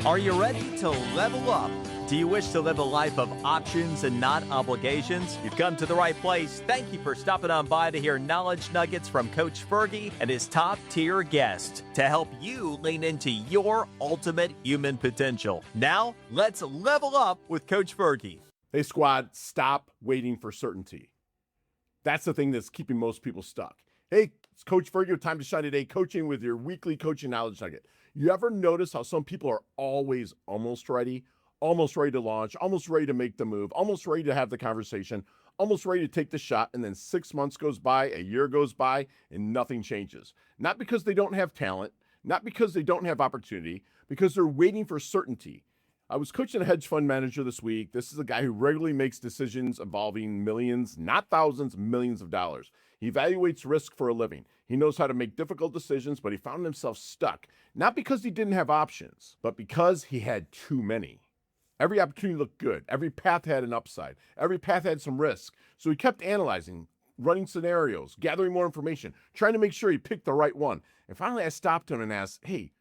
Are you ready to level up? Do you wish to live a life of options and not obligations? You've come to the right place. Thank you for stopping on by to hear Knowledge Nuggets from Coach Fergie and his top-tier guest to help you lean into your ultimate human potential. Now, let's level up with Coach Fergie. Hey, squad, stop waiting for certainty. That's the thing that's keeping most people stuck. Hey, it's Coach Fergie with Time to Shine Today, coaching with your weekly coaching knowledge nugget. You ever notice how some people are always almost ready to launch, almost ready to make the move, almost ready to have the conversation, almost ready to take the shot, and then 6 months goes by, a year goes by, and nothing changes? Not because they don't have talent, not because they don't have opportunity, because they're waiting for certainty. I was coaching a hedge fund manager this week. This is a guy who regularly makes decisions involving millions, not thousands, millions of dollars. He evaluates risk for a living. He knows how to make difficult decisions, but he found himself stuck, not because he didn't have options, but because he had too many. Every opportunity looked good. Every path had an upside. Every path had some risk. So he kept analyzing, running scenarios, gathering more information, trying to make sure he picked the right one. And finally, I stopped him and asked, hey,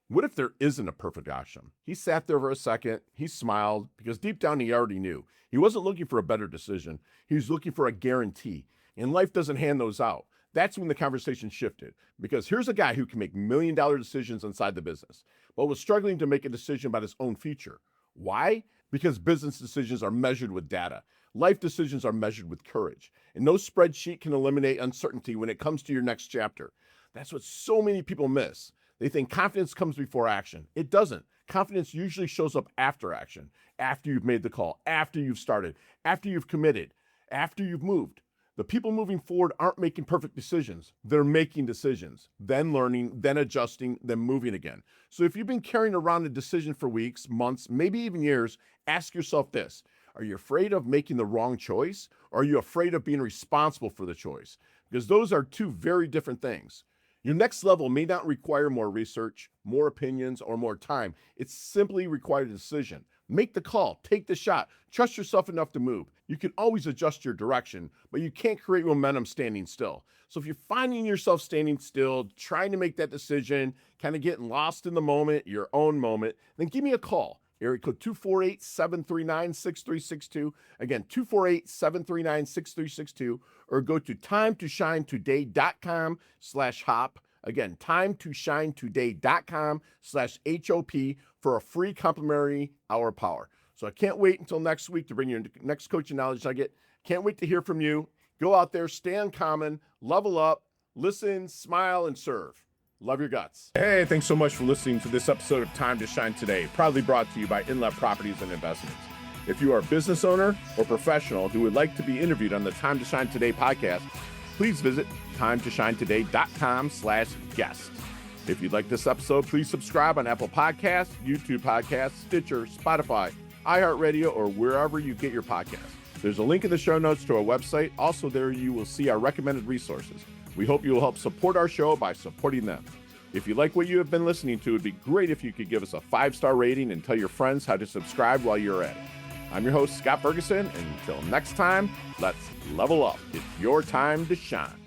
what if there isn't a perfect option? He sat there for a second. He smiled because deep down he already knew. He wasn't looking for a better decision. He was looking for a guarantee. And life doesn't hand those out. That's when the conversation shifted, because here's a guy who can make million-dollar decisions inside the business, but was struggling to make a decision about his own future. Why? Because business decisions are measured with data. Life decisions are measured with courage. And no spreadsheet can eliminate uncertainty when it comes to your next chapter. That's what so many people miss. They think confidence comes before action. It doesn't. Confidence usually shows up after action, after you've made the call, after you've started, after you've committed, after you've moved. The people moving forward aren't making perfect decisions. They're making decisions, then learning, then adjusting, then moving again. So if you've been carrying around a decision for weeks, months, maybe even years, ask yourself this. Are you afraid of making the wrong choice? Or are you afraid of being responsible for the choice? Because those are two very different things. Your next level may not require more research, more opinions, or more time. It simply requires a decision. Make the call, take the shot, trust yourself enough to move. You can always adjust your direction, but you can't create momentum standing still. So if you're finding yourself standing still, trying to make that decision, kind of getting lost in the moment, your own moment, then give me a call. Area code 248-739-6362. Again, 248-739-6362. Or go to timetoshinetoday.com/hop. Again, timetoshinetoday.com/HOP for a free complimentary hour of power. So I can't wait until next week to bring you your next coaching knowledge nugget. Can't wait to hear from you. Go out there, stay uncommon, level up, listen, smile, and serve. Love your guts. Hey, thanks so much for listening to this episode of Time to Shine Today, proudly brought to you by Inlet Properties and Investments. If you are a business owner or professional who would like to be interviewed on the Time to Shine Today podcast, please visit timetoshinetoday.com/guest. If you'd like this episode, please subscribe on Apple Podcasts, YouTube Podcasts, Stitcher, Spotify, iHeartRadio, or wherever you get your podcasts. There's a link in the show notes to our website. Also, there you will see our recommended resources. We hope you will help support our show by supporting them. If you like what you have been listening to, it'd be great if you could give us a 5-star rating and tell your friends how to subscribe while you're at it. I'm your host, Scott Ferguson, and until next time, let's level up. It's your time to shine.